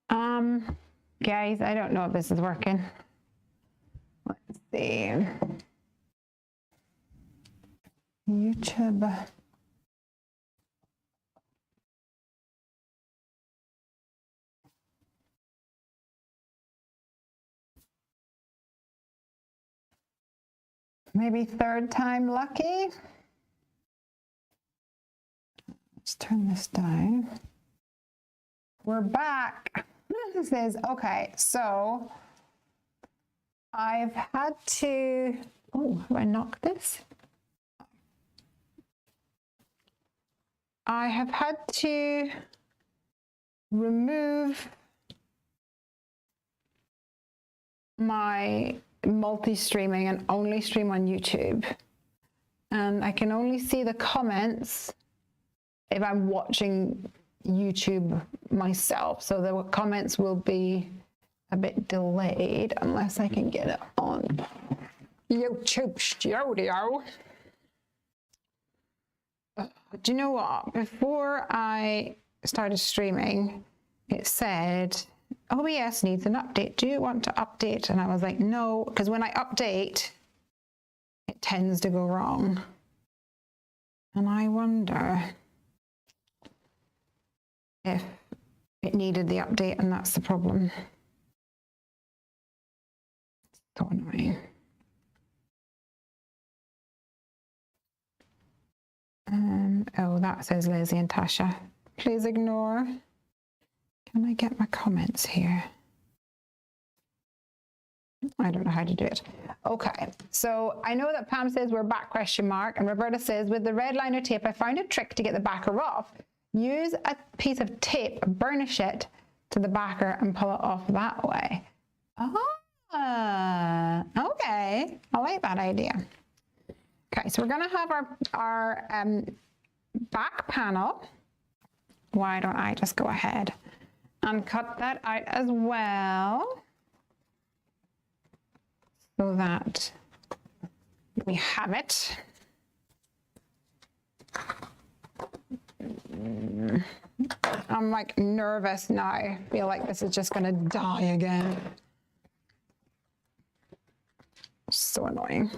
Guys, I don't know if this is working. Let's see. YouTube. Maybe third time lucky. Let's turn this down. We're back. This is okay. So I've had to, oh, have I knocked this? I have had to remove my multi-streaming and only stream on YouTube. And I can only see the comments if I'm watching YouTube myself. So the comments will be a bit delayed unless I can get it on YouTube Studio. Do you know what? Before I started streaming, it said, OBS needs an update. Do you want to update? And I was like, no, because when I update, it tends to go wrong. And I wonder if it needed the update and that's the problem. So annoying. Oh, that says Lizzie and Tasha. Please ignore. Can I get my comments here? I don't know how to do it. Okay, so I know that Pam says we're back, question mark, and Roberta says with the red liner tape, I found a trick to get the backer off. Use a piece of tape, burnish it to the backer and pull it off that way. Ah, okay, I like that idea. Okay, so we're gonna have our back panel. Why don't I just go ahead and cut that out as well, so that we have it. I'm like nervous now. I feel like this is just gonna die again. So annoying.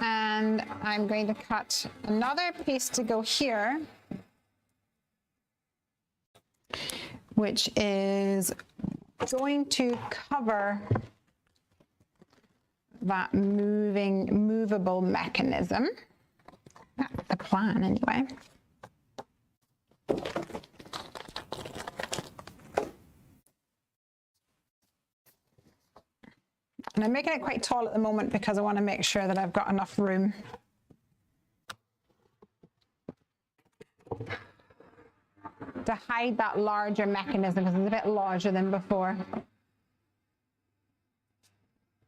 And I'm going to cut another piece to go here, which is going to cover that movable mechanism. That's the plan anyway. And I'm making it quite tall at the moment because I want to make sure that I've got enough room. To hide that larger mechanism because it's a bit larger than before.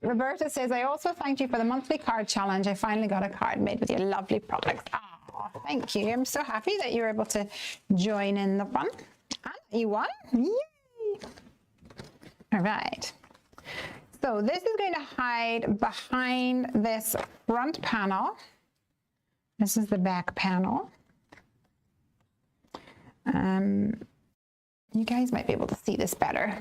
Roberta says, I also thank you for the monthly card challenge. I finally got a card made with your lovely products. Oh, thank you. I'm so happy that you were able to join in the fun. And you won. Yay! All right. So this is going to hide behind this front panel. This is the back panel. You guys might be able to see this better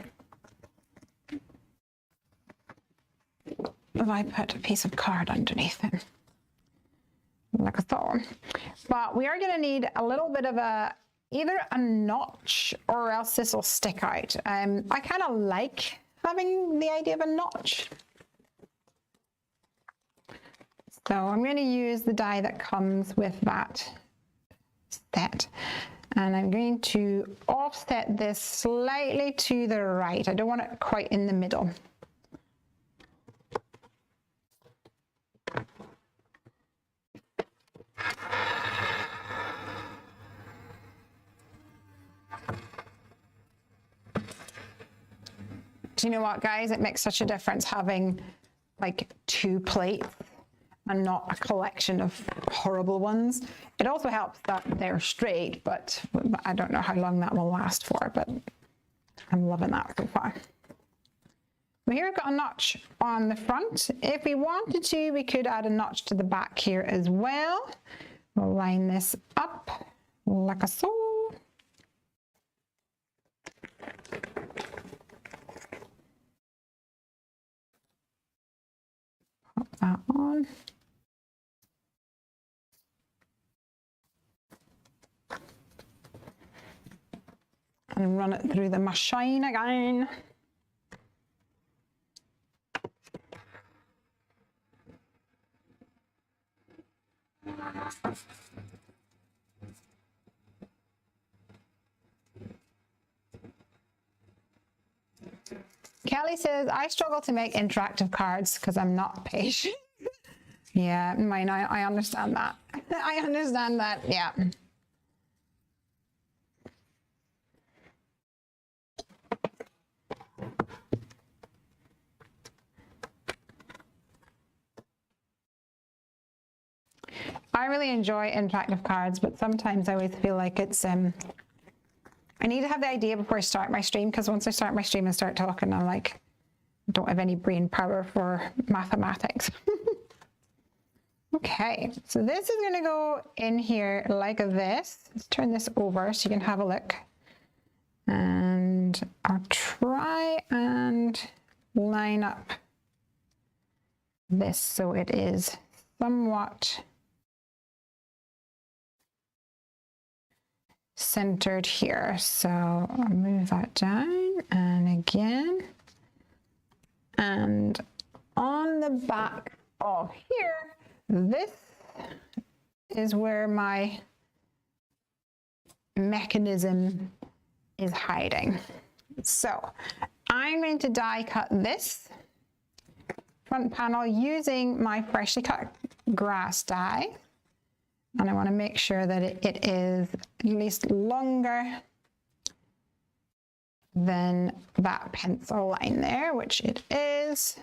if I put a piece of card underneath it, like so. But we are going to need a little bit of either a notch or else this will stick out. I kind of like having the idea of a notch. So I'm going to use the die that comes with that set. And I'm going to offset this slightly to the right. I don't want it quite in the middle. Do you know what, guys? It makes such a difference having like 2 plates and not a collection of horrible ones. It also helps that they're straight, but I don't know how long that will last for, but I'm loving that so far. Well, here I've got a notch on the front. If we wanted to, we could add a notch to the back here as well. We'll line this up like so. Pop that on. And run it through the machine again. Kelly says, I struggle to make interactive cards because I'm not patient. Yeah, mine, I understand that. I understand that, yeah. I really enjoy interactive cards, but sometimes I always feel like it's, I need to have the idea before I start my stream, because once I start my stream and start talking, I'm like, don't have any brain power for mathematics. Okay, so this is gonna go in here like this. Let's turn this over so you can have a look. And I'll try and line up this so it is somewhat centered here. So I'll move that down and again. And on the back of here, this is where my mechanism is hiding. So I'm going to die cut this front panel using my freshly cut grass die. And I want to make sure that it is at least longer than that pencil line there, which it is.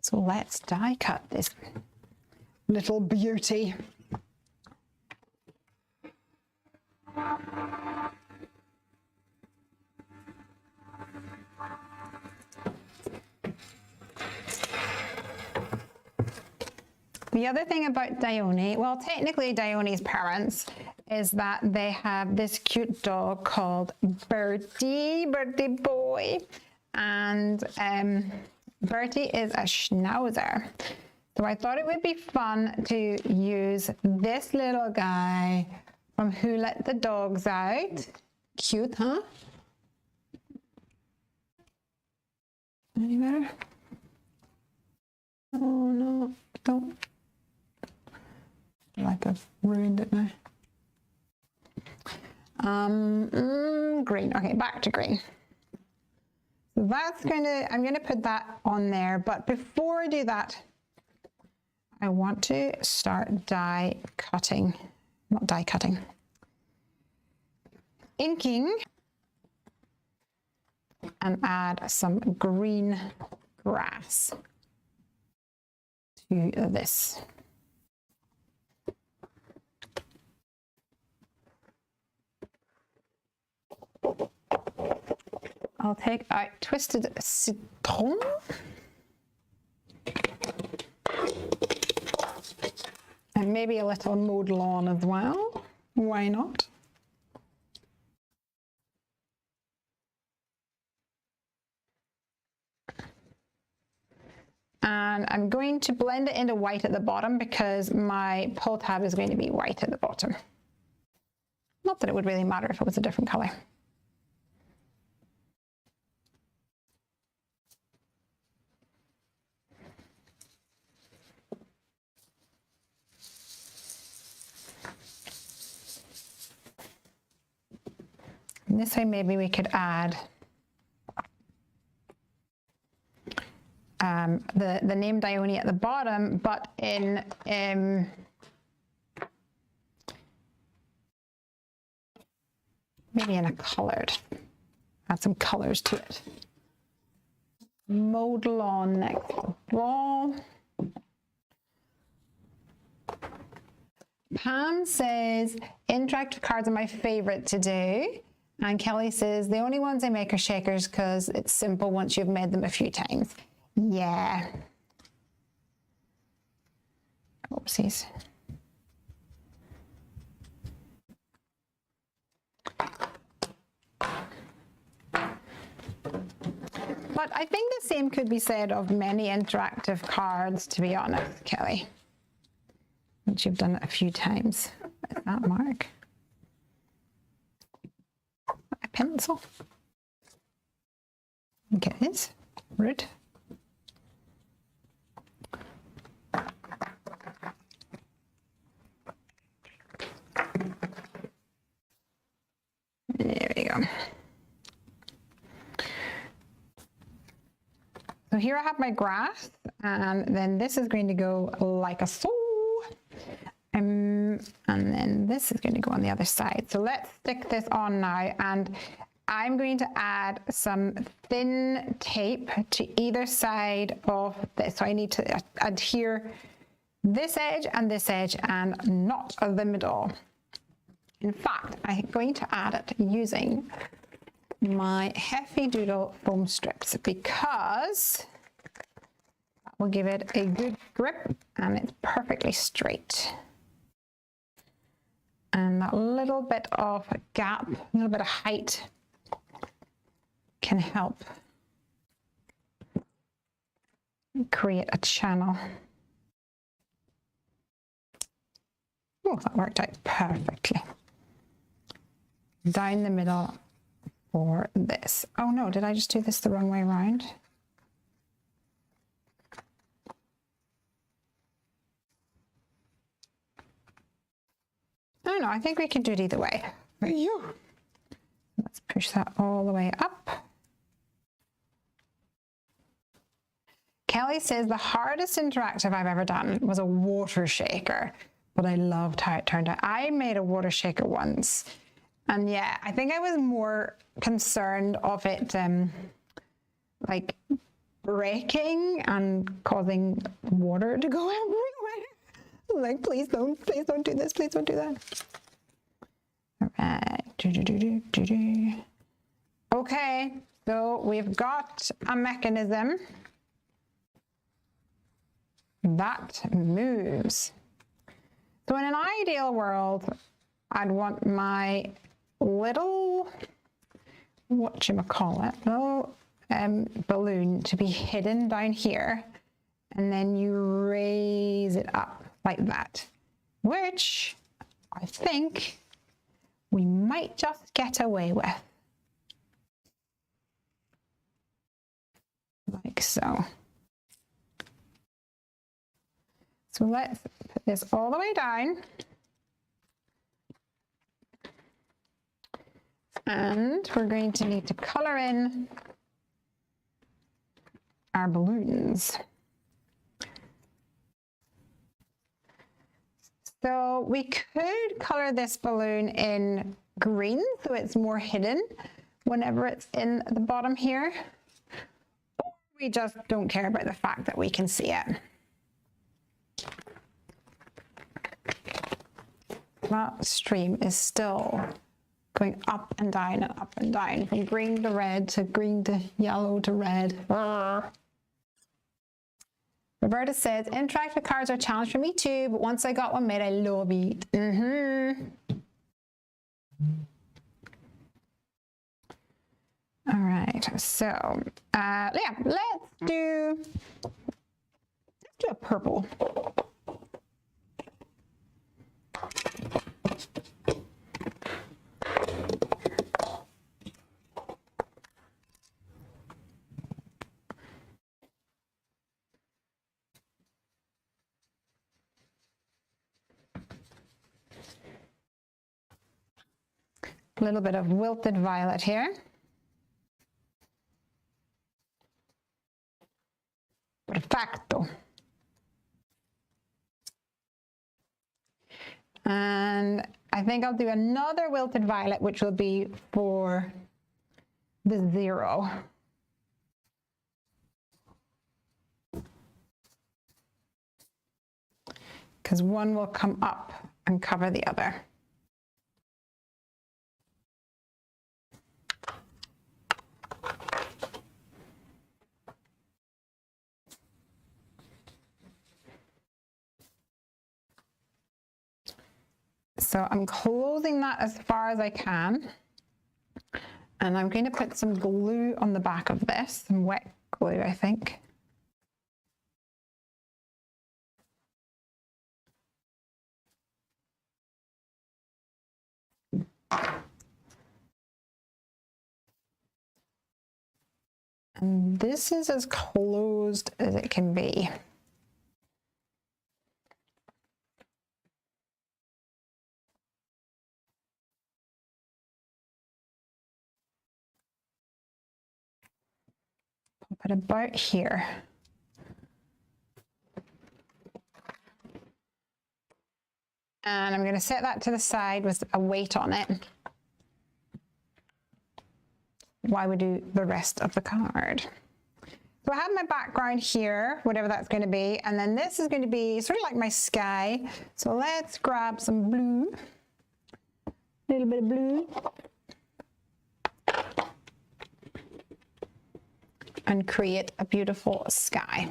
So let's die cut this little beauty. The other thing about Dione, well, technically Dione's parents, is that they have this cute dog called Bertie boy. And Bertie is a schnauzer. So I thought it would be fun to use this little guy from Who Let the Dogs Out. Cute, huh? Any better? Oh no, don't. Like I've ruined it now. Green. Okay, back to green. So that's I'm gonna put that on there, but before I do that, I want to start die cutting, not die cutting, inking, and add some green grass to this. I'll take out twisted citron. And maybe a little mowed lawn as well. Why not? And I'm going to blend it into white at the bottom because my pull tab is going to be white at the bottom. Not that it would really matter if it was a different color. And this way maybe we could add the name Dione at the bottom, but in maybe in a colored. Add some colors to it. Mowed lawn next to the ball. Pam says interactive cards are my favorite to do. And Kelly says, the only ones I make are shakers because it's simple once you've made them a few times. Yeah. Oopsies. But I think the same could be said of many interactive cards, to be honest, Kelly. Once you've done it a few times. Is that Mark? A pencil? I think it is. Rude. There we go. So here I have my grass, and then this is going to go like a so. And then this is going to go on the other side. So let's stick this on now, and I'm going to add some thin tape to either side of this. So I need to adhere this edge and not the middle. In fact, I'm going to add it using my Heavy Doodle foam strips because that will give it a good grip and it's perfectly straight. And that little bit of gap, a little bit of height can help create a channel. Oh, that worked out perfectly. Down the middle for this. Oh no, did I just do this the wrong way around? Oh no, I think we can do it either way. Let's push that all the way up. Kelly says the hardest interactive I've ever done was a water shaker, but I loved how it turned out. I made a water shaker once, and yeah, I think I was more concerned of it like breaking and causing water to go everywhere. Like, please don't do this, please don't do that. All right. Okay, so we've got a mechanism that moves. So in an ideal world, I'd want my little, little balloon to be hidden down here, and then you raise it up like that, which I think we might just get away with. Like so. So let's put this all the way down. And we're going to need to color in our balloons. So we could color this balloon in green so it's more hidden whenever it's in the bottom here. Or we just don't care about the fact that we can see it. That stream is still going up and down from green to red to green to yellow to red. Roberta says, interactive cards are a challenge for me too, but once I got one made, I love it. All right, so yeah, let's do a purple. A little bit of wilted violet here. Perfecto. And I think I'll do another wilted violet, which will be for the 0. Because one will come up and cover the other. So I'm closing that as far as I can. And I'm going to put some glue on the back of this, some wet glue, I think. And this is as closed as it can be. Pop it about here. And I'm going to set that to the side with a weight on it while we do the rest of the card. So I have my background here, whatever that's going to be, and then this is going to be sort of like my sky. So let's grab some blue, a little bit of blue, and create a beautiful sky.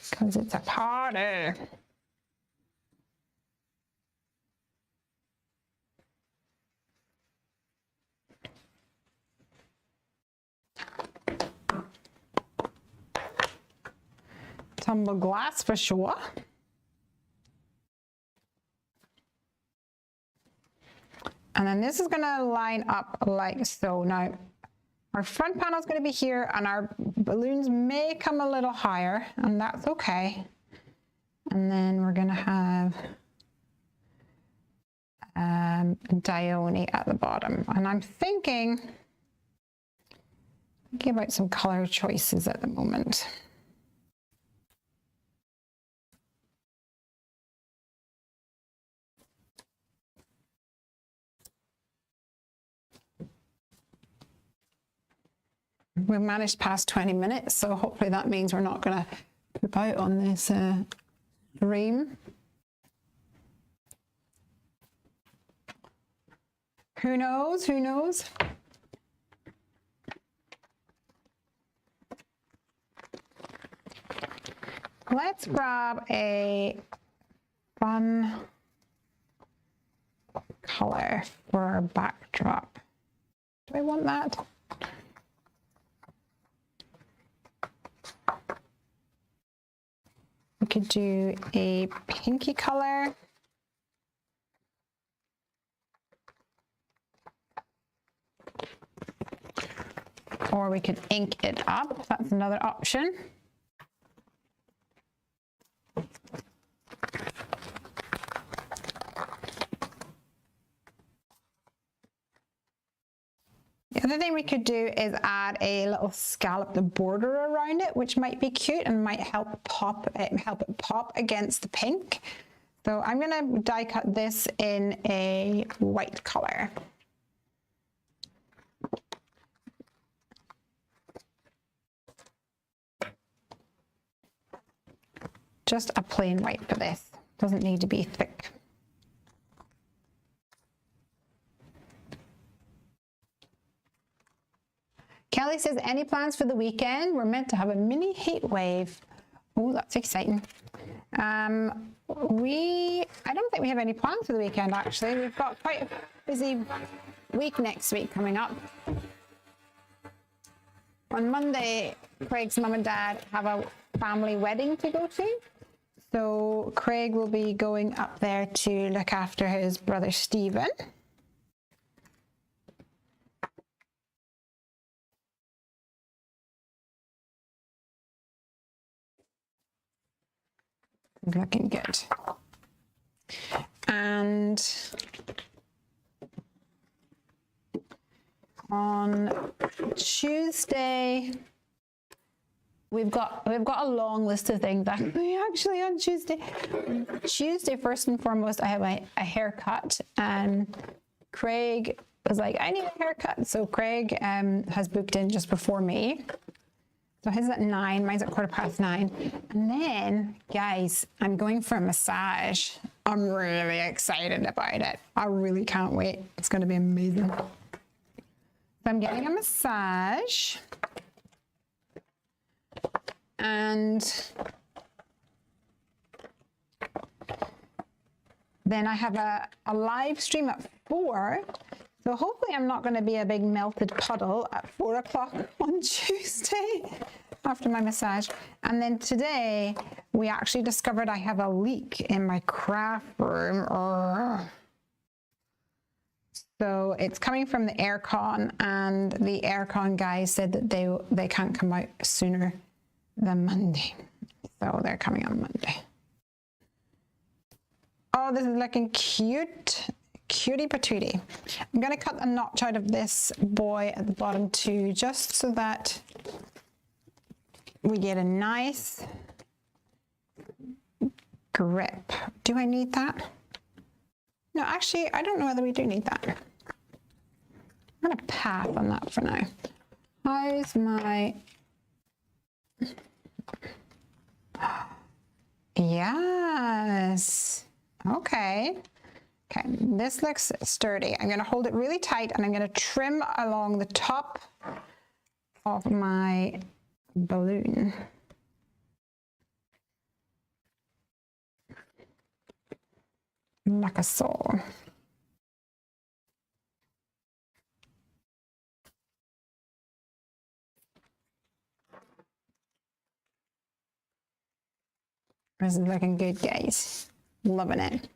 Because it's a party. Tumble glass for sure. And then this is going to line up like so. Now, our front panel is going to be here, and our balloons may come a little higher, and that's okay. And then we're going to have Dione at the bottom. And I'm thinking about some color choices at the moment. We've managed past 20 minutes, so hopefully that means we're not going to poop out on this frame. Who knows? Who knows? Let's grab a fun color for our backdrop. Do I want that? We could do a pinky color. Or we could ink it up. That's another option. The other thing we could do is add a little scalloped border around it, which might be cute and might help it pop against the pink. So I'm going to die cut this in a white color. Just a plain white for this. Doesn't need to be thick. Kelly says, any plans for the weekend? We're meant to have a mini heat wave. Oh, that's exciting. I don't think we have any plans for the weekend, actually. We've got quite a busy week next week coming up. On Monday, Craig's mum and dad have a family wedding to go to. So Craig will be going up there to look after his brother Stephen. Looking good. And on Tuesday, we've got a long list of things actually on Tuesday. First and foremost, I have a haircut, and Craig was like, I need a haircut. So Craig has booked in just before me. So his is at 9, mine's at 9:15. And then, guys, I'm going for a massage. I'm really excited about it. I really can't wait. It's going to be amazing. I'm getting a massage. And then I have a live stream at 4. So hopefully I'm not going to be a big melted puddle at 4 o'clock on Tuesday after my massage. And then today we actually discovered I have a leak in my craft room. So it's coming from the aircon, and the aircon guys said that they can't come out sooner than Monday. So they're coming on Monday. Oh, this is looking cute. Cutie patootie. I'm going to cut a notch out of this boy at the bottom too, just so that we get a nice grip. Do I need that? No, actually, I don't know whether we do need that. I'm going to pass on that for now. How's my... Yes. Okay. Okay, this looks sturdy. I'm going to hold it really tight, and I'm going to trim along the top of my balloon. Like a saw. This is looking good, guys. Loving it.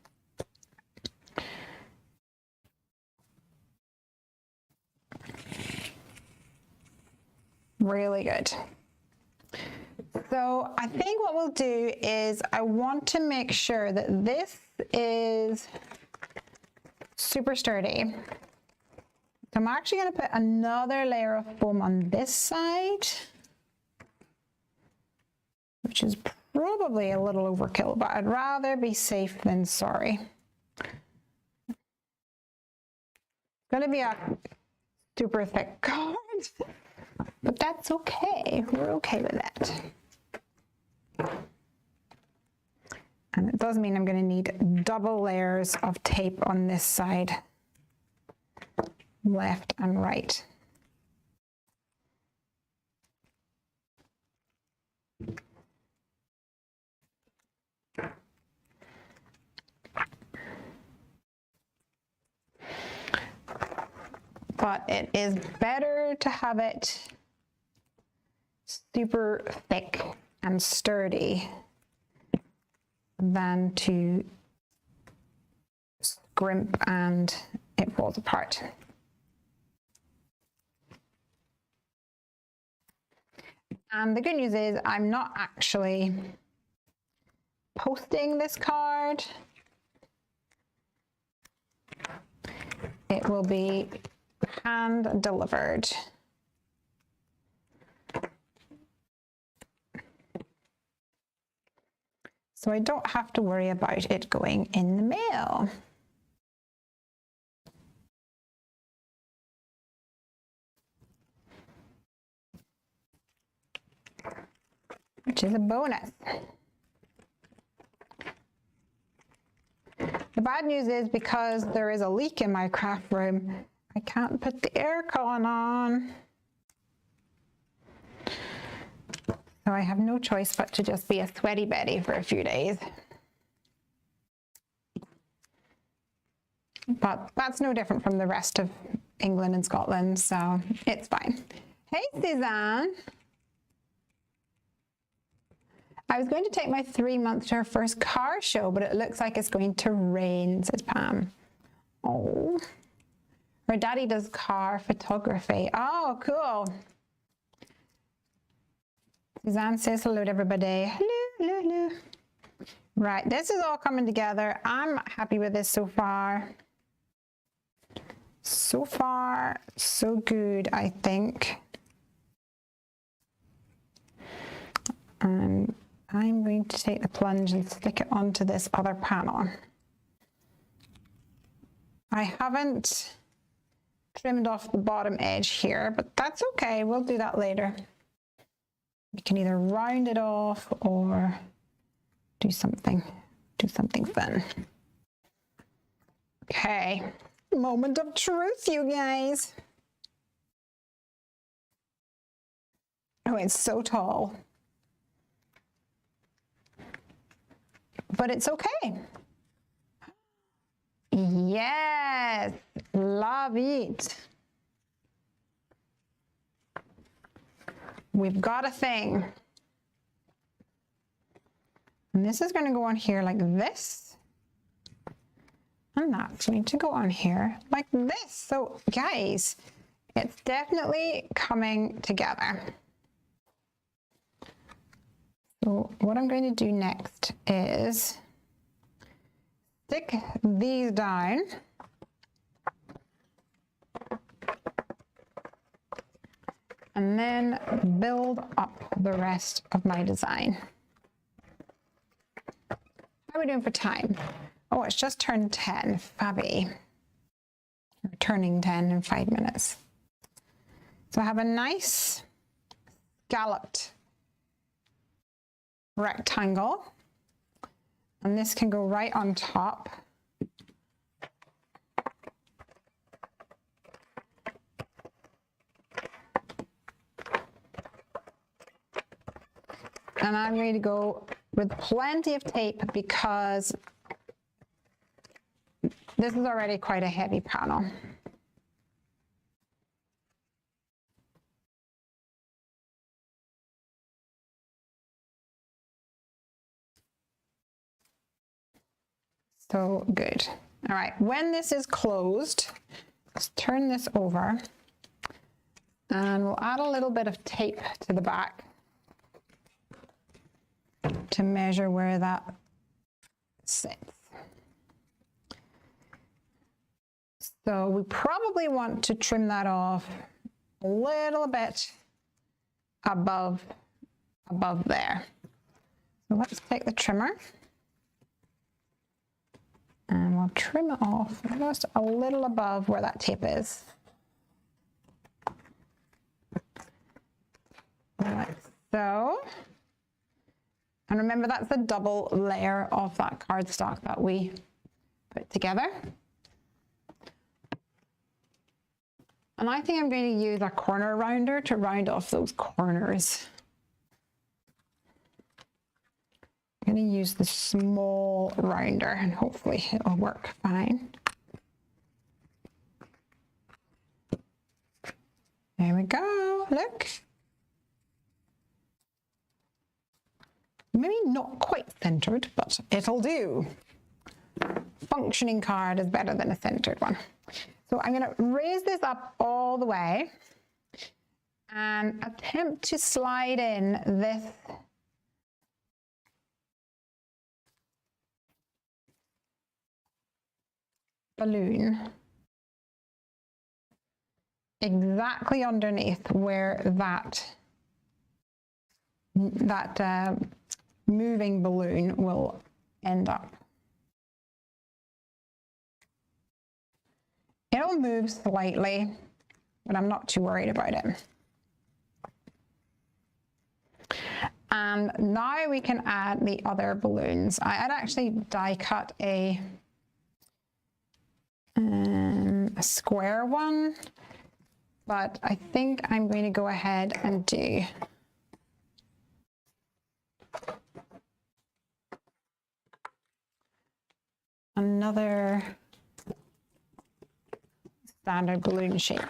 Really good. So I think what we'll do is I want to make sure that this is super sturdy. So I'm actually going to put another layer of foam on this side, which is probably a little overkill, but I'd rather be safe than sorry. It's going to be a super thick card, but that's okay. We're okay with that. And it does mean I'm going to need double layers of tape on this side, left and right. But it is better to have it super thick and sturdy than to scrimp and it falls apart. And the good news is I'm not actually posting this card. It will be hand delivered. So I don't have to worry about it going in the mail. Which is a bonus. The bad news is because there is a leak in my craft room, I can't put the aircon on. So I have no choice but to just be a sweaty Betty for a few days. But that's no different from the rest of England and Scotland, so it's fine. Hey, Suzanne. I was going to take my 3-month to her first car show, but it looks like it's going to rain, says Pam. Oh. Her daddy does car photography. Oh, cool. Suzanne says hello to everybody. Hello, hello, hello. Right, this is all coming together. I'm happy with this so far. So far, so good, I think. And I'm going to take the plunge and stick it onto this other panel. I haven't trimmed off the bottom edge here, but that's okay. We'll do that later. You can either round it off or do something fun. Okay, moment of truth, you guys. Oh, it's so tall. But it's okay. Yes, love it. We've got a thing. And this is going to go on here like this. And that's going to go on here like this. So guys, it's definitely coming together. So what I'm going to do next is stick these down. And then build up the rest of my design. How are we doing for time? Oh, it's just turned 10, Fabby. We're turning 10 in 5 minutes. So I have a nice scalloped rectangle, and this can go right on top. And I'm going to go with plenty of tape because this is already quite a heavy panel. So good. All right, when this is closed, let's turn this over and we'll add a little bit of tape to the back to measure where that sits. So we probably want to trim that off a little bit above there. So let's take the trimmer and we'll trim it off just a little above where that tape is. Like so. And remember, that's the double layer of that cardstock that we put together. And I think I'm going to use a corner rounder to round off those corners. I'm going to use the small rounder and hopefully it'll work fine. There we go, look. Maybe not quite centered, but it'll do. Functioning card is better than a centered one. So I'm going to raise this up all the way and attempt to slide in this balloon exactly underneath where that moving balloon will end up. It'll move slightly, but I'm not too worried about it. And now we can add the other balloons. I had actually die cut a square one, but I think I'm going to go ahead and do another standard balloon shape.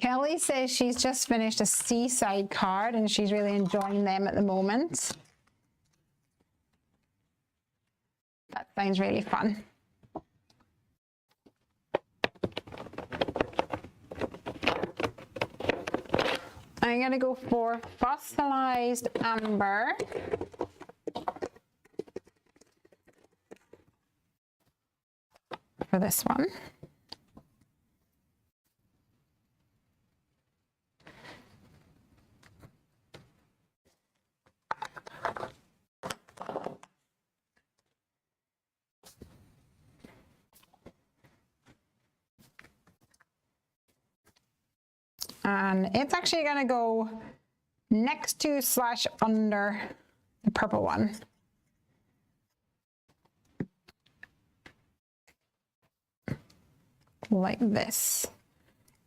Kelly says she's just finished a seaside card and she's really enjoying them at the moment. That sounds really fun. I'm going to go for fossilized amber. For this one. And it's actually going to go next to / under the purple one. Like this.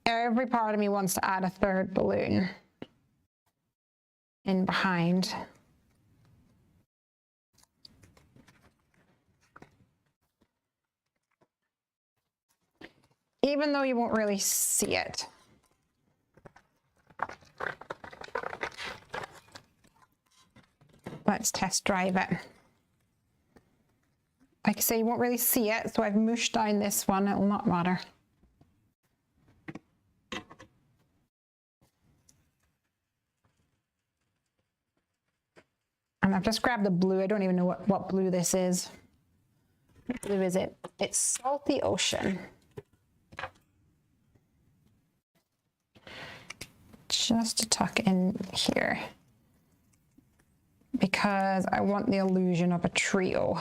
Every part of me wants to add a third balloon in behind. Even though you won't really see it. Let's test drive it. Like I say, you won't really see it, so I've mushed down this one, it will not matter. And I've just grabbed the blue. I don't even know what blue this is. What blue is it? It's Salty Ocean. Just to tuck in here, because I want the illusion of a trio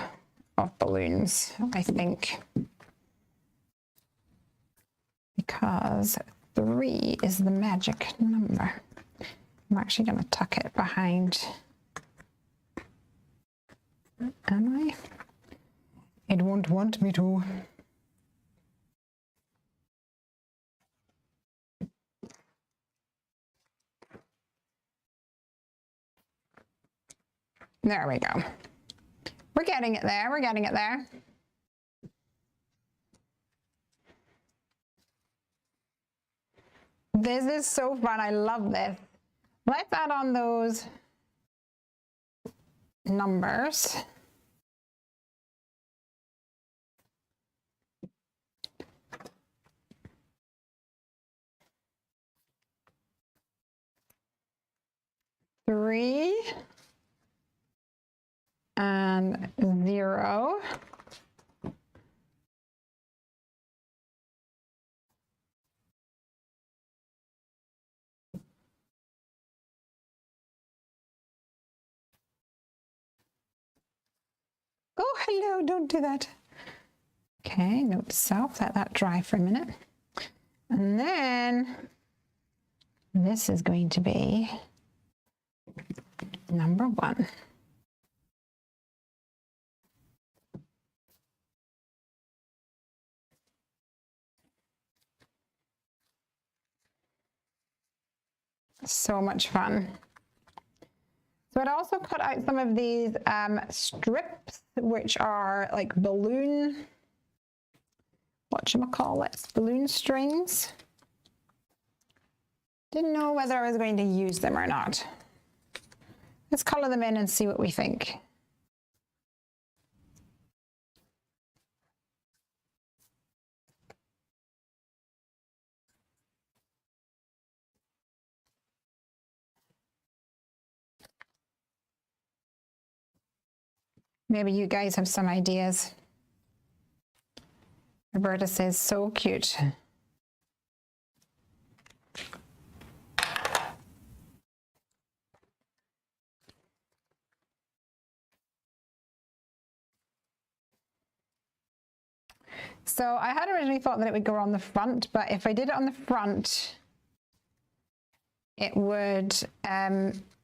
of balloons, I think. Because 3 is the magic number. I'm actually going to tuck it behind. Am I? It won't want me to. There we go. We're getting it there. We're getting it there. This is so fun. I love this. Let's add on those numbers. Three. And 0. Oh, hello, don't do that. Okay, note to self, let that dry for a minute. And then this is going to be number 1. So much fun. So I'd also cut out some of these strips, which are like balloon, whatchamacallits, balloon strings. Didn't know whether I was going to use them or not. Let's color them in and see what we think. Maybe you guys have some ideas. Roberta says, so cute. So I had originally thought that it would go on the front, but if I did it on the front, it would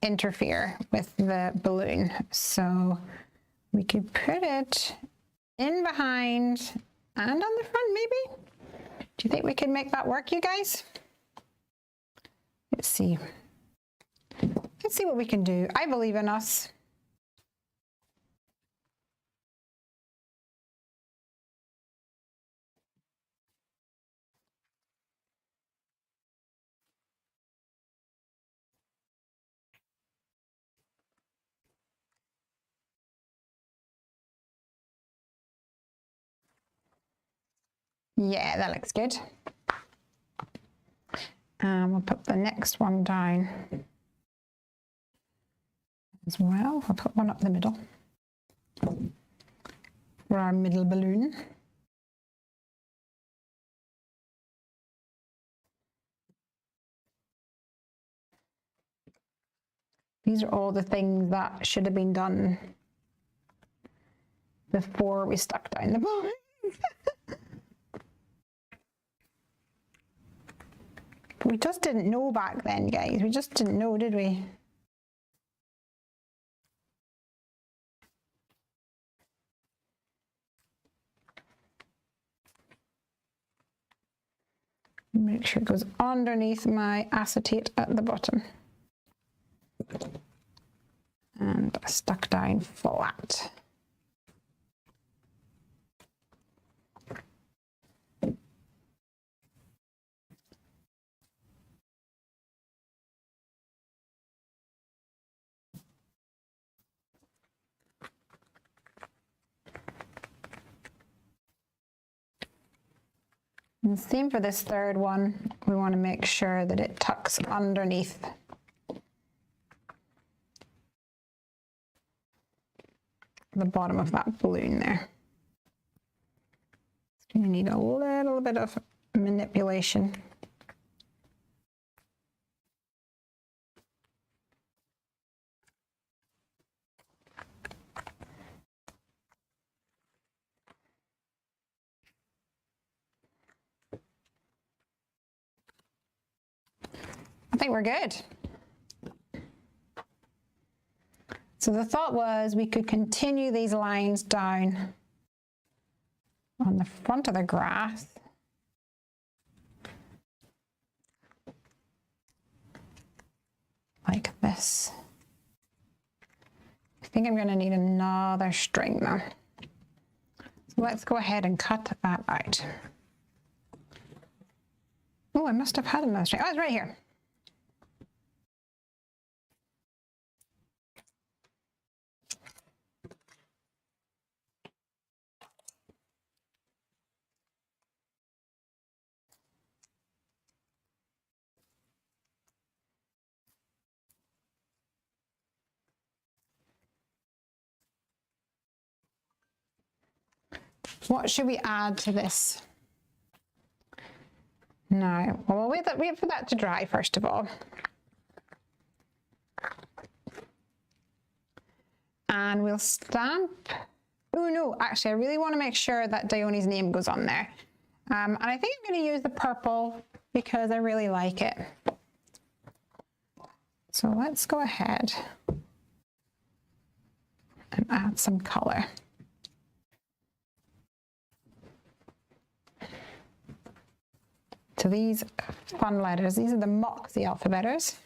interfere with the balloon. So we could put it in behind and on the front, maybe? Do you think we can make that work, you guys? Let's see. Let's see what we can do. I believe in us. Yeah, that looks good. We'll put the next one down as well. I'll put one up the middle for our middle balloon. These are all the things that should have been done before we stuck down the balloon. We just didn't know back then, guys. We just didn't know, did we? Make sure it goes underneath my acetate at the bottom. And stuck down flat. And same for this third one, we want to make sure that it tucks underneath. The bottom of that balloon there. So you need a little bit of manipulation. I think we're good. So the thought was we could continue these lines down on the front of the grass. Like this. I think I'm going to need another string though. So let's go ahead and cut that out. Oh, I must have had another string. Oh, it's right here. What should we add to this? Now, well, we'll wait for that to dry first of all. And we'll stamp. Oh no, actually I really want to make sure that Dione's name goes on there. And I think I'm going to use the purple because I really like it. So let's go ahead and add some color. To these fun letters. These are the Moxie alphabet letters.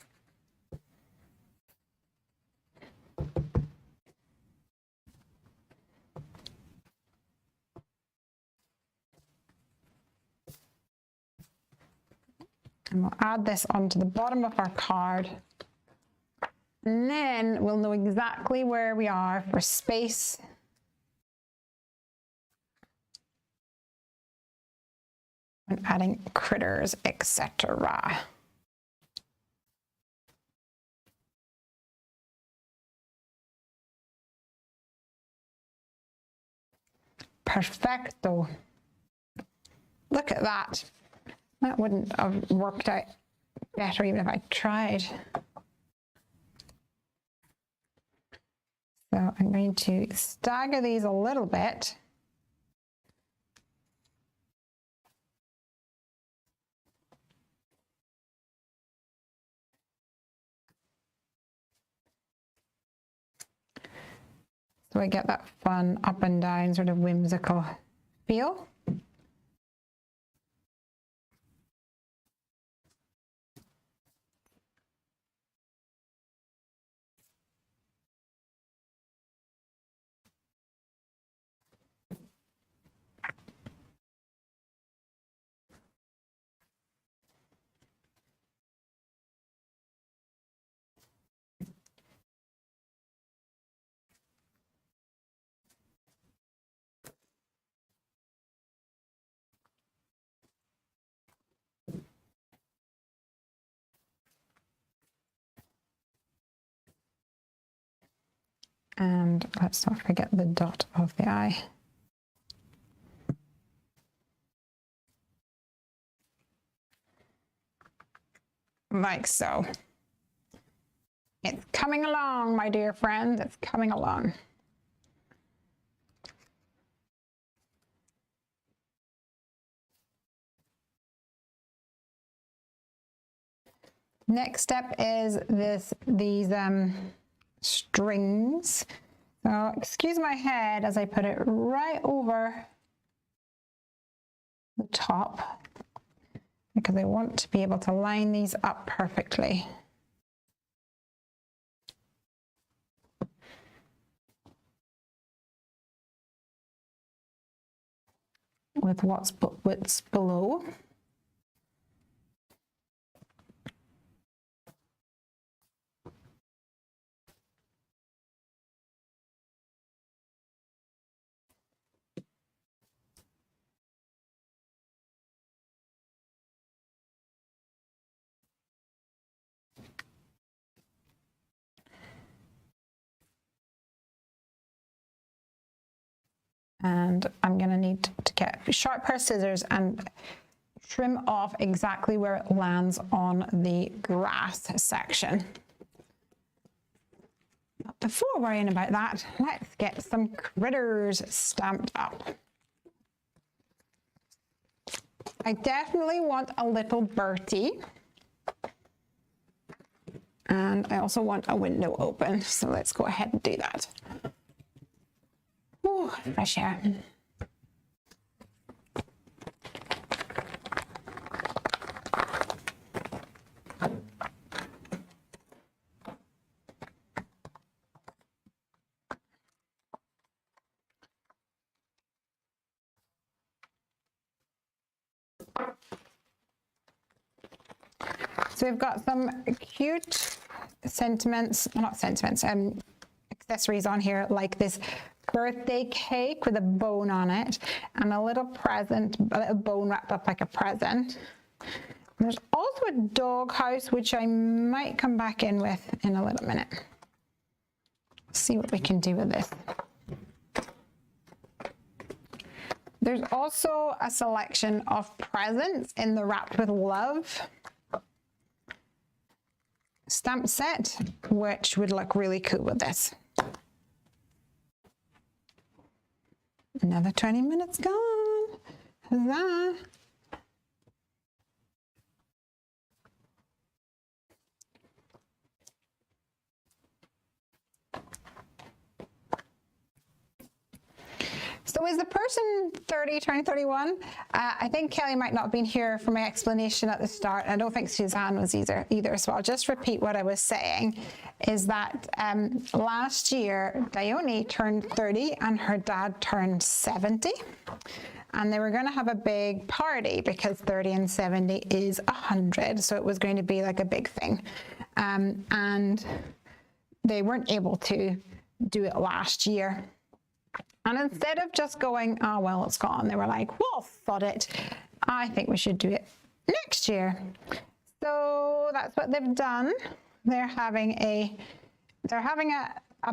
And we'll add this onto the bottom of our card. And then we'll know exactly where we are for space. And adding critters, etc. Perfecto. Look at that. That wouldn't have worked out better even if I tried. So I'm going to stagger these a little bit. So I get that fun up and down sort of whimsical feel. And let's not forget the dot of the eye. Like so. It's coming along, my dear friends, it's coming along. Next step is these strings. So excuse my head as I put it right over the top. because I want to be able to line these up perfectly. With what's below. And I'm going to need to get a sharp pair of scissors and trim off exactly where it lands on the grass section. But before worrying about that, let's get some critters stamped up. I definitely want a little birdie. And I also want a window open, so let's go ahead and do that. Ooh, fresh air. So we've got some cute accessories on here, like this birthday cake with a bone on it and a little present, a little bone wrapped up like a present. There's also a dog house, which I might come back in with in a little minute. See what we can do with this. There's also a selection of presents in the Wrapped with Love stamp set, which would look really cool with this. Another 20 minutes gone. Huzzah. So is the person 30, turning 31? I think Kelly might not have been here for my explanation at the start. I don't think Suzanne was either. So I'll just repeat what I was saying, is that last year, Dione turned 30 and her dad turned 70. And they were going to have a big party because 30 and 70 is 100. So it was going to be like a big thing. And they weren't able to do it last year. And instead of just going, oh, well, it's gone, they were like, well, sod it. I think we should do it next year. So that's what they've done. They're having a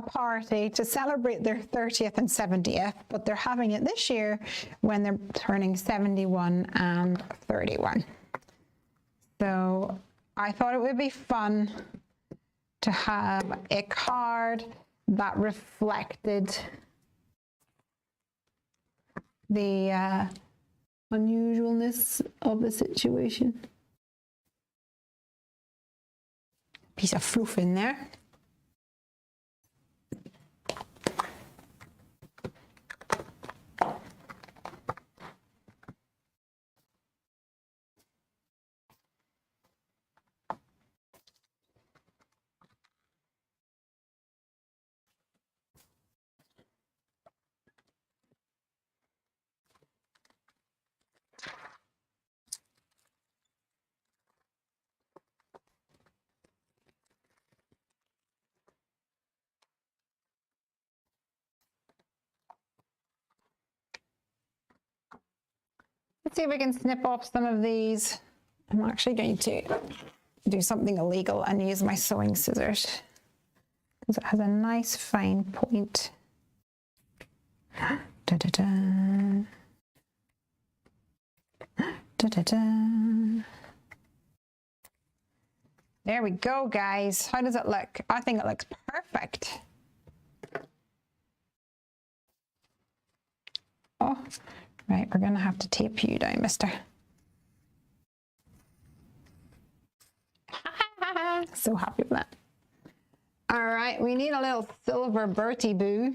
party to celebrate their 30th and 70th, but they're having it this year when they're turning 71 and 31. So I thought it would be fun to have a card that reflected the unusualness of the situation. Piece of fluff in there. Let's see if we can snip off some of these. I'm actually going to do something illegal and use my sewing scissors because it has a nice fine point. Da, da, da. Da, da, da. There we go, guys. How does it look? I think it looks perfect. Oh. Right, we're going to have to tape you down, mister. So happy with that. All right, we need a little silver Bertie Boo.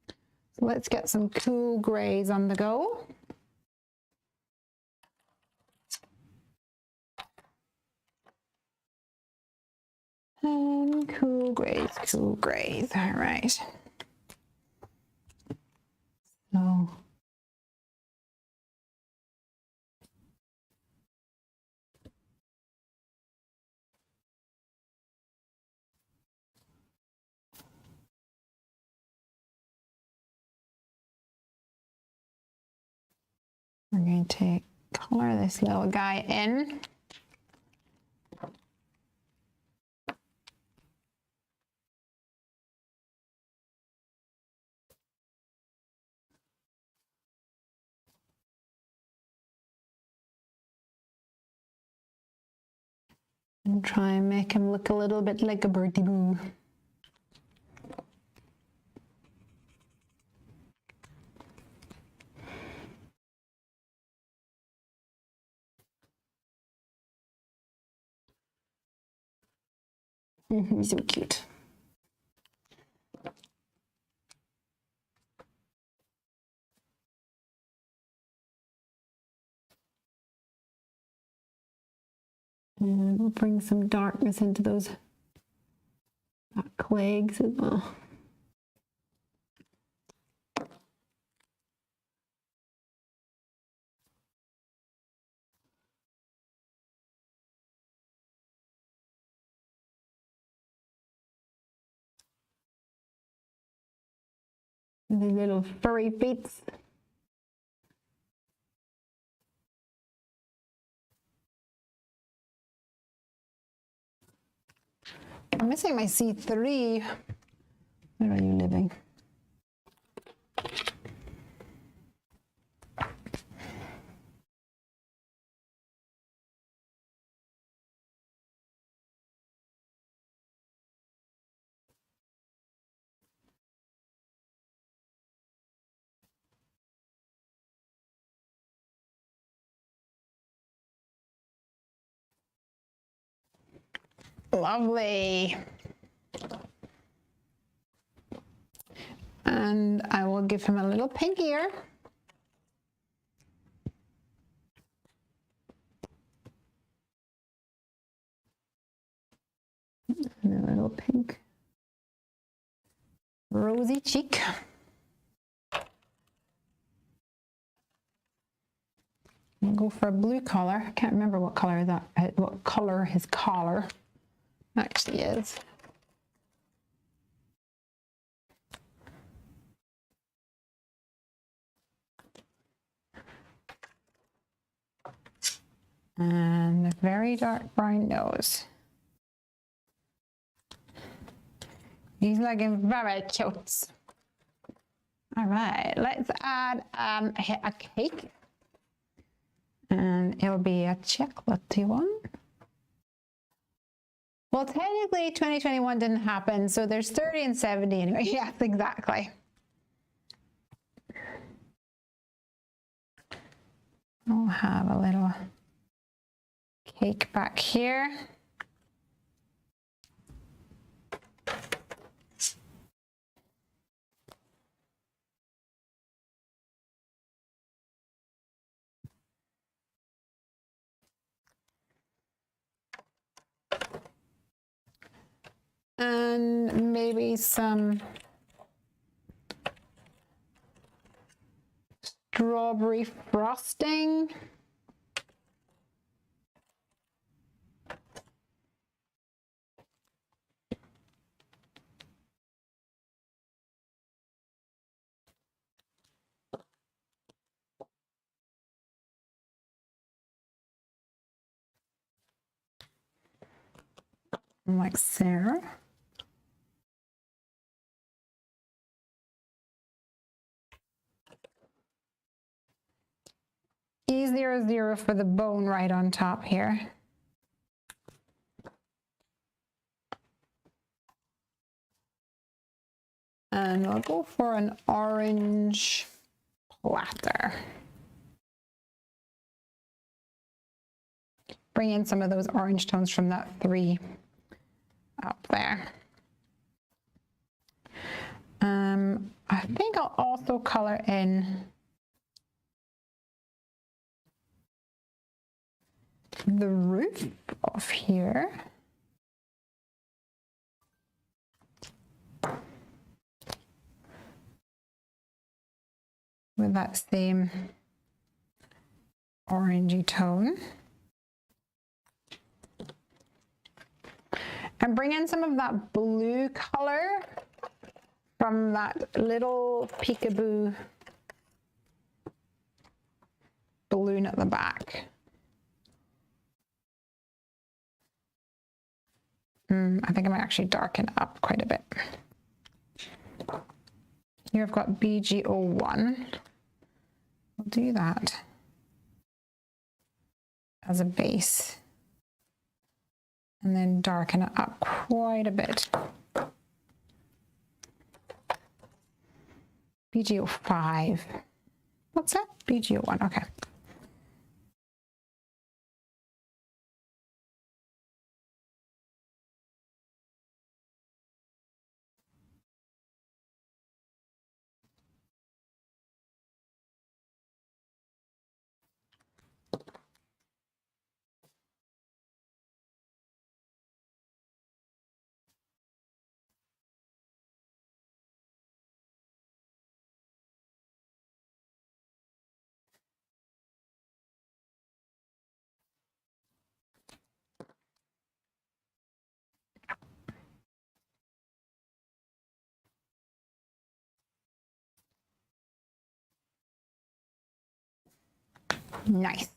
So let's get some cool grays on the go. Cool grays, cool grays. All right. So we're going to color this little guy in. And try and make him look a little bit like a birdie boo. He's so cute. And we'll bring some darkness into those back legs as well. The little furry feet. I'm missing my C3. Where are you living? Lovely. And I will give him a little pink ear. And a little pink rosy cheek. We'll go for a blue collar. I can't remember what color what color his collar actually is. And a very dark brown nose. He's looking very cute. All right, let's add a cake. And it'll be a chocolatey one. Well, technically 2021 didn't happen, so there's 30 and 70 anyway. Yes, exactly. I'll have a little cake back here. And maybe some strawberry frosting. Like so. E00 for the bone right on top here. And I'll go for an orange platter. Bring in some of those orange tones from that 3 up there. I think I'll also color in the roof of here. with that same orangey tone. And bring in some of that blue color from that little peekaboo balloon at the back. I think I might actually darken it up quite a bit. Here I've got BG01. We'll do that as a base. And then darken it up quite a bit. BG05. What's that? BG01, okay. Nice.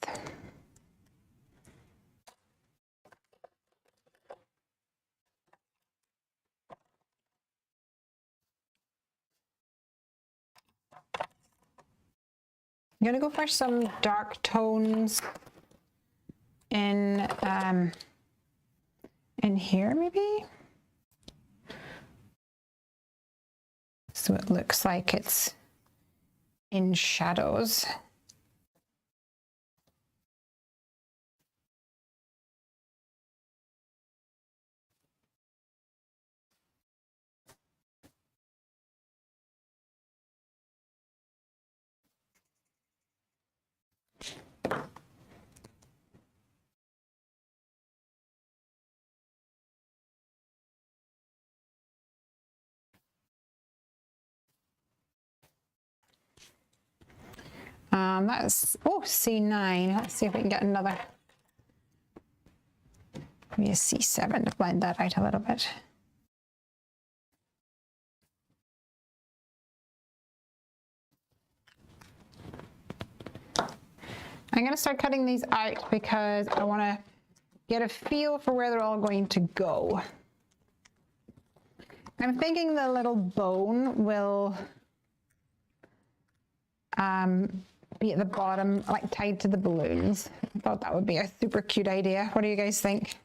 I'm gonna go for some dark tones in here maybe. So it looks like it's in shadows. That's, oh, C9. Let's see if we can get another, maybe a C7 to blend that out a little bit. I'm going to start cutting these out because I want to get a feel for where they're all going to go. I'm thinking the little bone will be at the bottom, like tied to the balloons. I thought that would be a super cute idea. What do you guys think?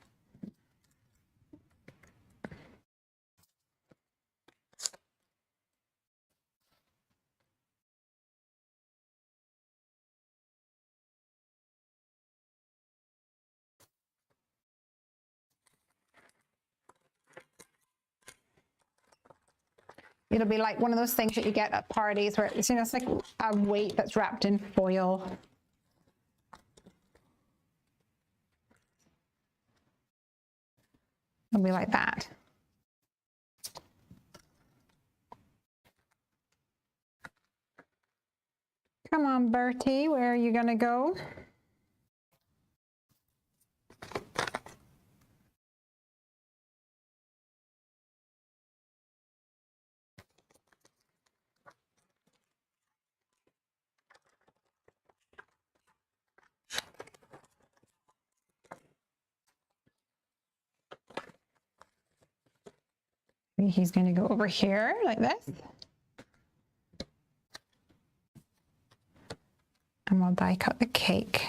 It'll be like one of those things that you get at parties where it's, you know, it's like a weight that's wrapped in foil. It'll be like that. Come on, Bertie, where are you gonna go? He's going to go over here like this. And we'll die cut the cake.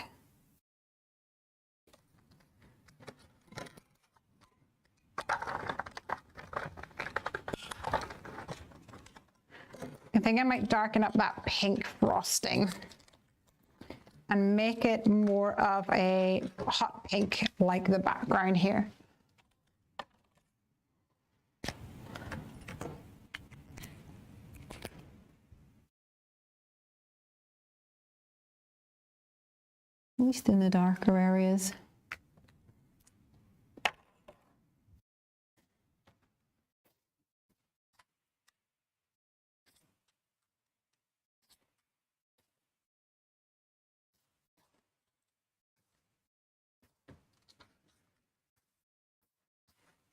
I think I might darken up that pink frosting and make it more of a hot pink like the background here. At least in the darker areas.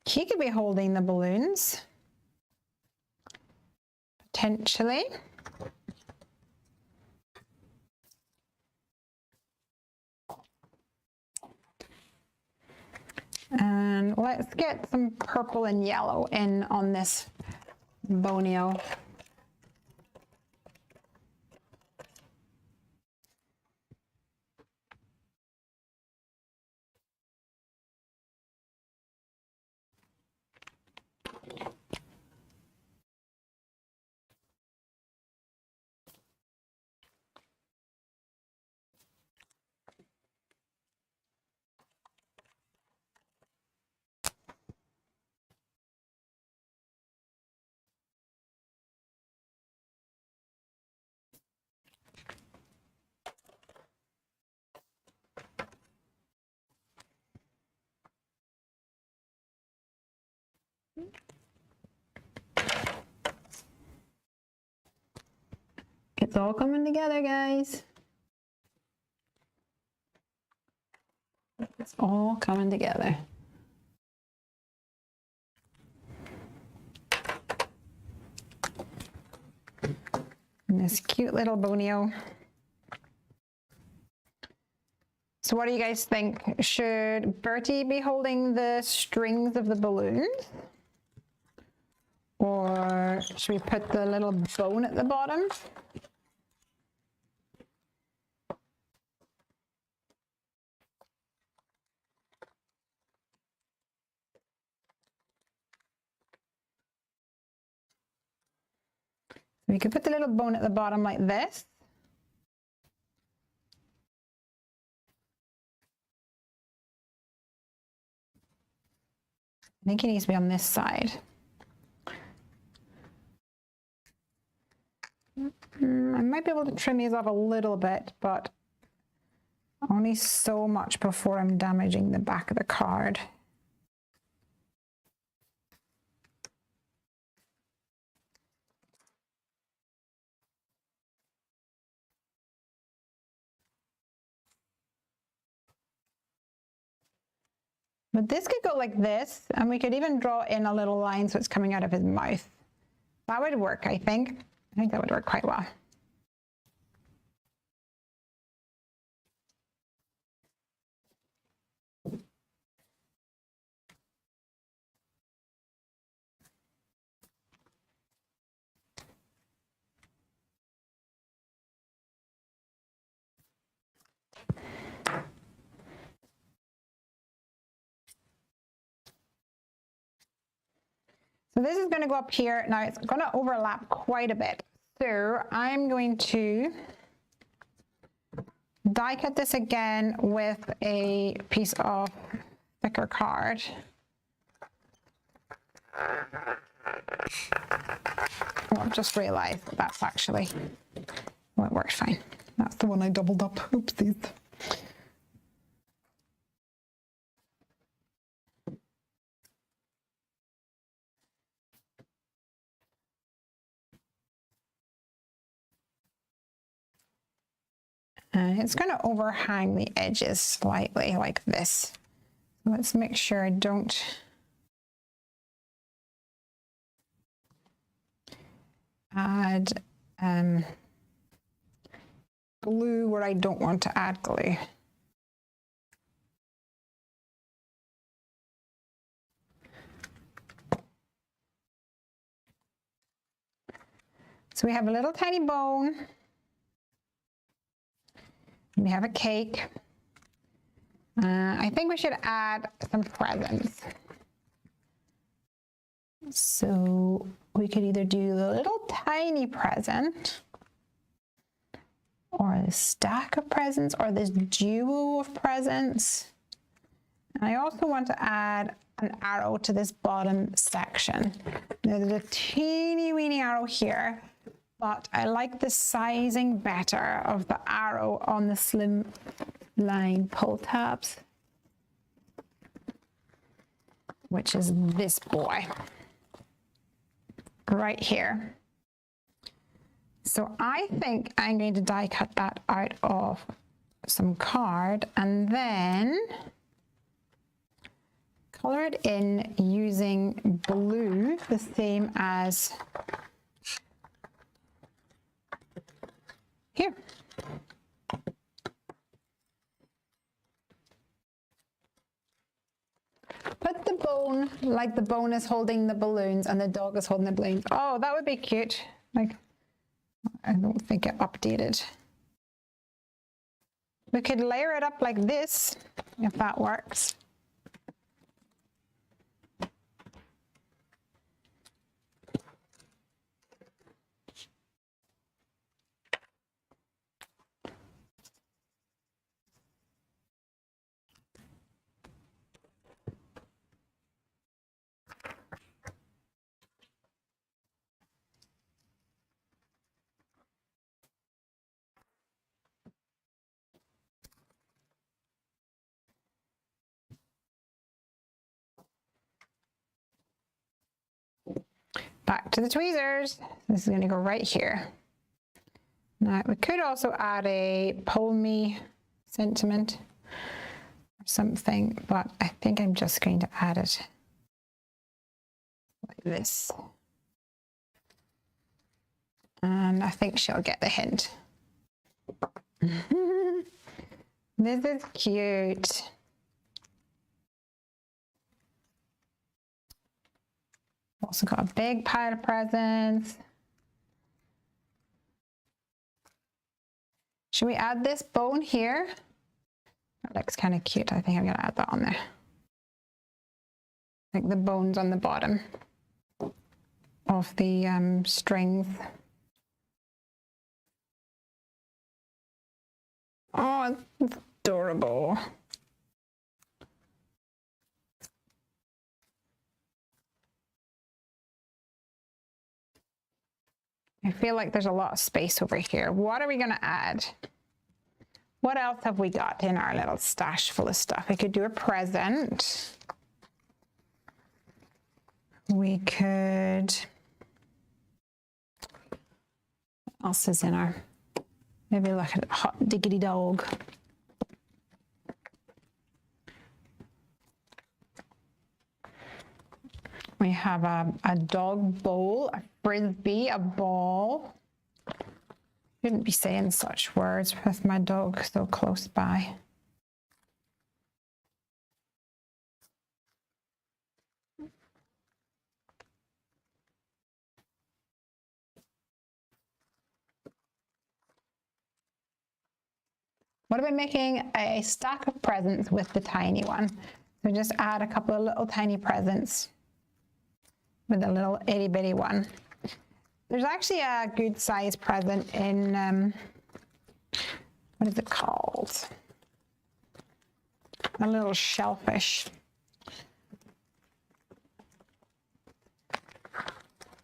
he could be holding the balloons, potentially. And let's get some purple and yellow in on this Bonio. It's all coming together, guys. It's all coming together. And this cute little Bonio. So what do you guys think? Should Bertie be holding the strings of the balloons? Or should we put the little bone at the bottom? We could put the little bone at the bottom like this. I think it needs to be on this side. I might be able to trim these off a little bit, but only so much before I'm damaging the back of the card. But this could go like this, and we could even draw in a little line so it's coming out of his mouth. That would work, I think. I think that would work quite well. So this is going to go up here. Now it's going to overlap quite a bit. So I'm going to die cut this again with a piece of thicker card. Oh, I've just realized that's actually, well, it worked fine. That's the one I doubled up. Oopsies. And it's going to overhang the edges slightly like this. Let's make sure I don't add glue where I don't want to add glue. So we have a little tiny bone. We have a cake. I think we should add some presents. So we could either do the little tiny present, or the stack of presents, or this duo of presents. And I also want to add an arrow to this bottom section. There's a teeny weeny arrow here, but I like the sizing better of the arrow on the slim line pull tabs, which is this boy right here. So I think I'm going to die cut that out of some card and then color it in using blue, the same as here. Put the bone like the bone is holding the balloons and the dog is holding the balloons. Oh, that would be cute. Like, I don't think it updated. We could layer it up like this, if that works. Back to the tweezers. This is going to go right here. Now we could also add a pull me sentiment or something, but I think I'm just going to add it like this. And I think she'll get the hint. This is cute. Also got a big pile of presents. Should we add this bone here? That looks kind of cute. I think I'm gonna add that on there. Like the bones on the bottom of the strings. Oh, it's adorable. I feel like there's a lot of space over here. What are we going to add? What else have we got in our little stash full of stuff? We could do a present. We could... What else is in our... Maybe like a hot diggity dog. We have a dog bowl, a frisbee, a ball. Shouldn't be saying such words with my dog so close by. What about making a stack of presents with the tiny one? So just add a couple of little tiny presents with a little itty bitty one. There's actually a good size present in, what is it called? A little shellfish.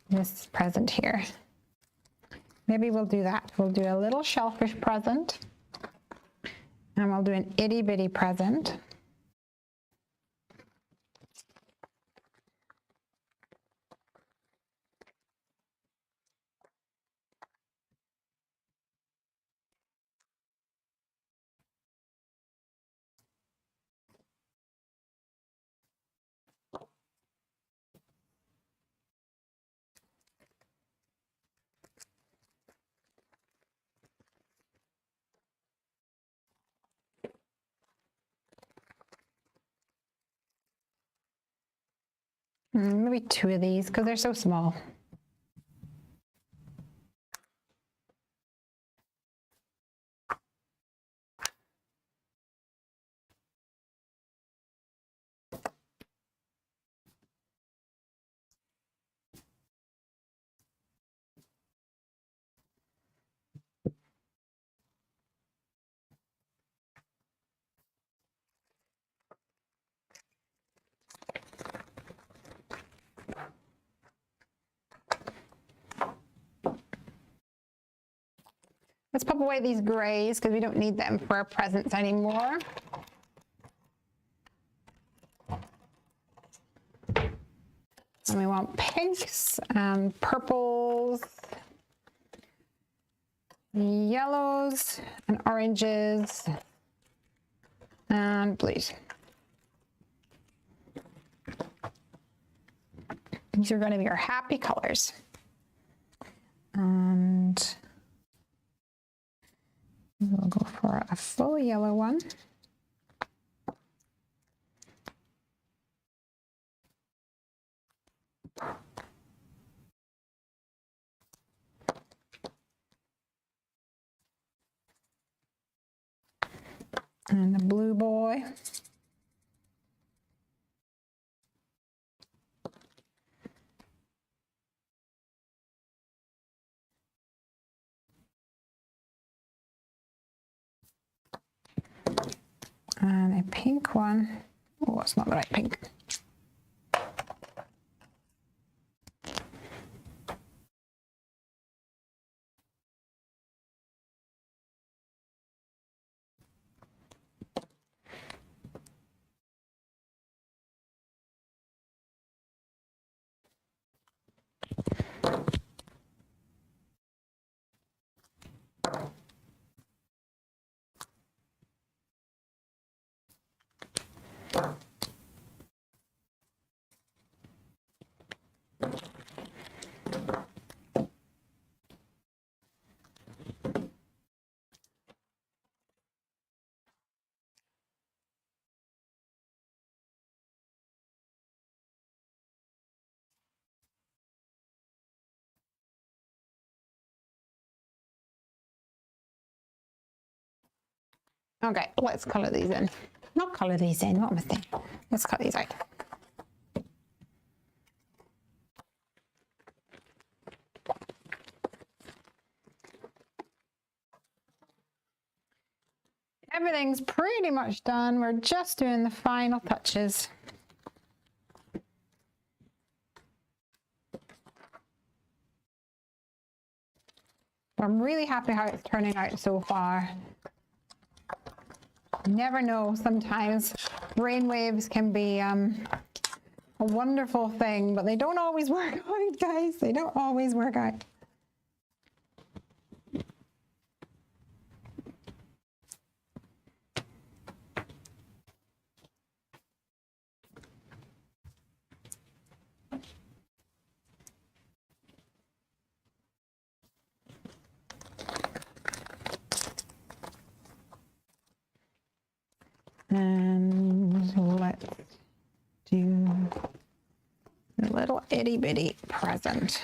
This present here. Maybe we'll do that. We'll do a little shellfish present. And we'll do an itty bitty present. Maybe two of these because they're so small. Let's pop away these grays because we don't need them for our presents anymore. And we want pinks and purples, yellows and oranges and blues. These are going to be your happy colors. And we'll go for a full yellow one. And the blue boy. And a pink one. Oh, it's not the right pink. Okay, let's color these in. Not color these in, what am I saying? Let's cut these out. Everything's pretty much done. We're just doing the final touches. I'm really happy how it's turning out so far. You never know, sometimes rain waves can be a wonderful thing, but they don't always work out, guys. They don't always work out. And let's do a little itty bitty present.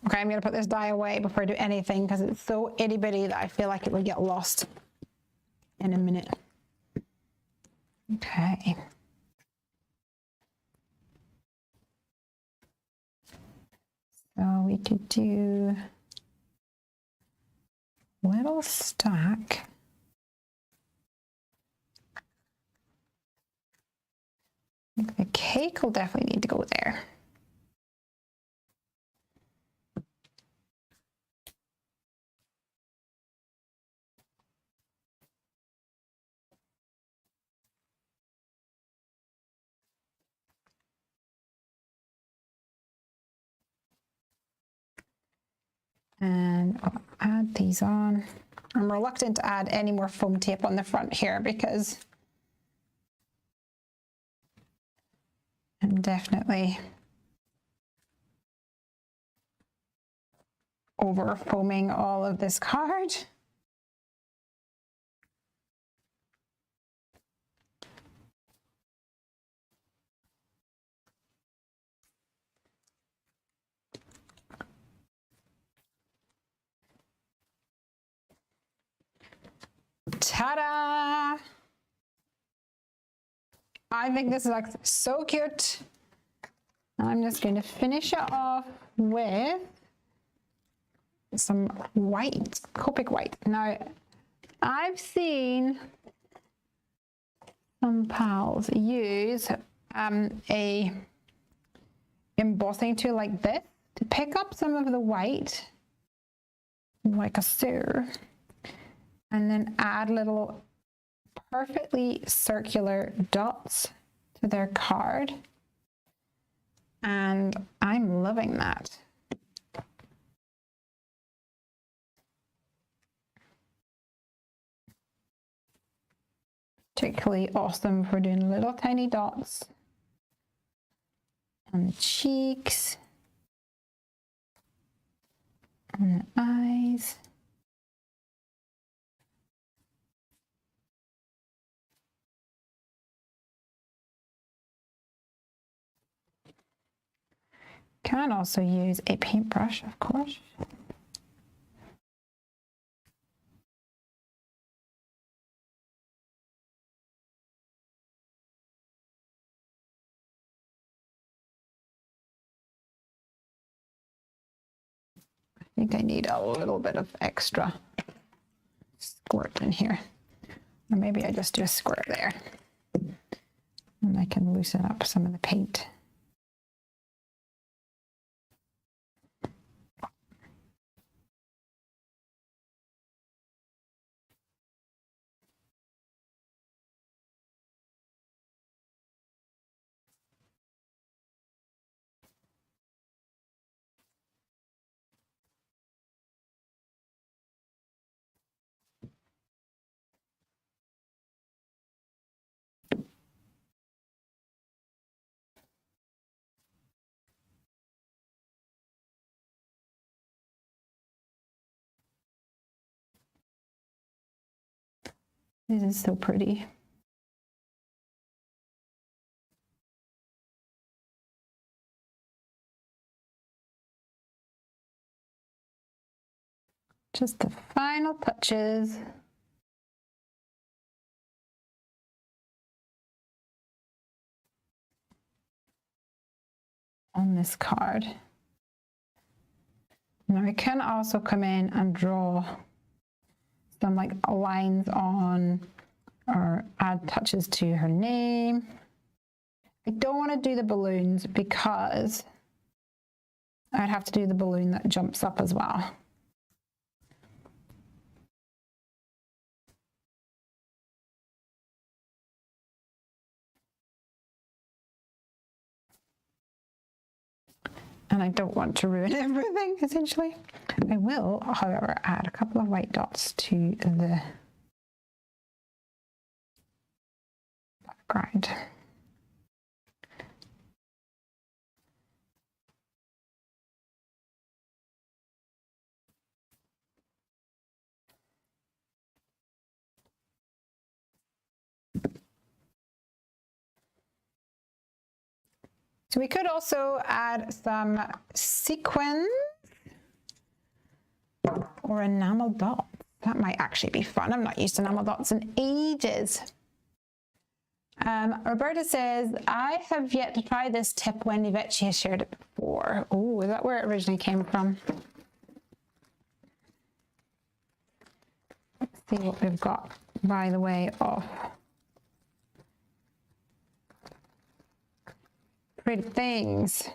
Okay, I'm going to put this die away before I do anything because it's so itty bitty that I feel like it would get lost in a minute. Okay. So we could do a little stack. I think the cake will definitely need to go there. And I'll add these on. I'm reluctant to add any more foam tape on the front here because I'm definitely over foaming all of this card. Ta-da! I think this is like so cute. I'm just going to finish it off with some white, Copic white. Now, I've seen some pals use a embossing tool like this to pick up some of the white, like a so, and then add little perfectly circular dots to their card. And I'm loving that. Particularly awesome for doing little tiny dots on the cheeks, on the eyes. Can also use a paintbrush, of course. I think I need a little bit of extra squirt in here. Or maybe I just do a squirt there. And I can loosen up some of the paint. This is so pretty. Just the final touches. On this card. Now I can also come in and draw some like lines on or add touches to her name. I don't want to do the balloons because I'd have to do the balloon that jumps up as well. And I don't want to ruin everything, essentially. I will, however, add a couple of white dots to the background. So we could also add some sequins or enamel dots. That might actually be fun. I've not used enamel dots in ages. Roberta says, I have yet to try this tip. Wendy Vecchi has shared it before. Oh, is that where it originally came from? Let's see what we've got by the way of pretty things.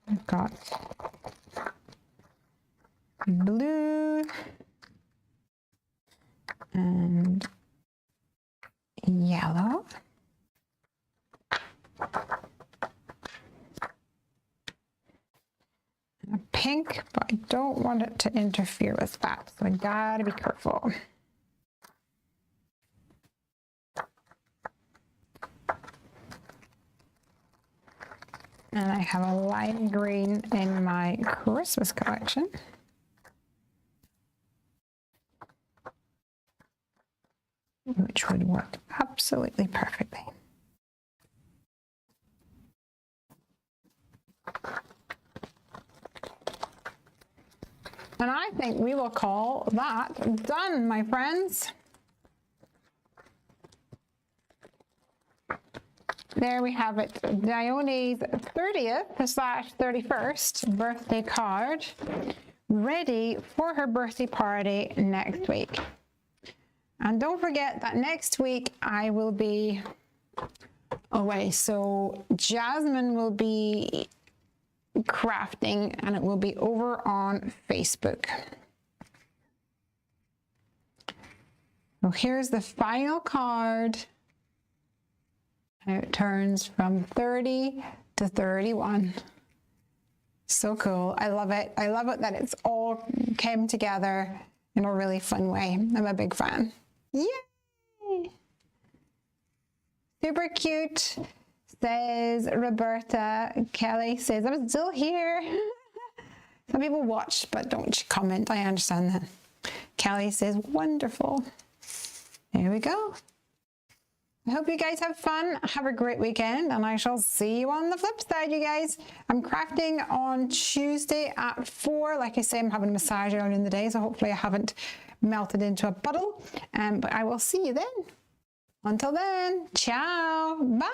We've got blue and yellow. A pink, but I don't want it to interfere with that, so I gotta be careful. And I have a lime green in my Christmas collection. Which would work absolutely perfectly. And I think we will call that done, my friends. There we have it. Dione's 30th/31st birthday card, ready for her birthday party next week. And don't forget that next week I will be away. So Jasmine will be crafting and it will be over on Facebook. So here's the final card. And it turns from 30 to 31. So cool. I love it. I love it that it's all came together in a really fun way. I'm a big fan. Yay! Super cute, says Roberta. Kelly says, I'm still here. Some people watch but don't comment. I understand that. Kelly says, wonderful. There we go. I hope you guys have fun. Have a great weekend, and I shall see you on the flip side, you guys. I'm crafting on Tuesday at 4. Like I say, I'm having a massage early in the day, so hopefully I haven't melted into a puddle. But I will see you then. Until then, ciao. Bye.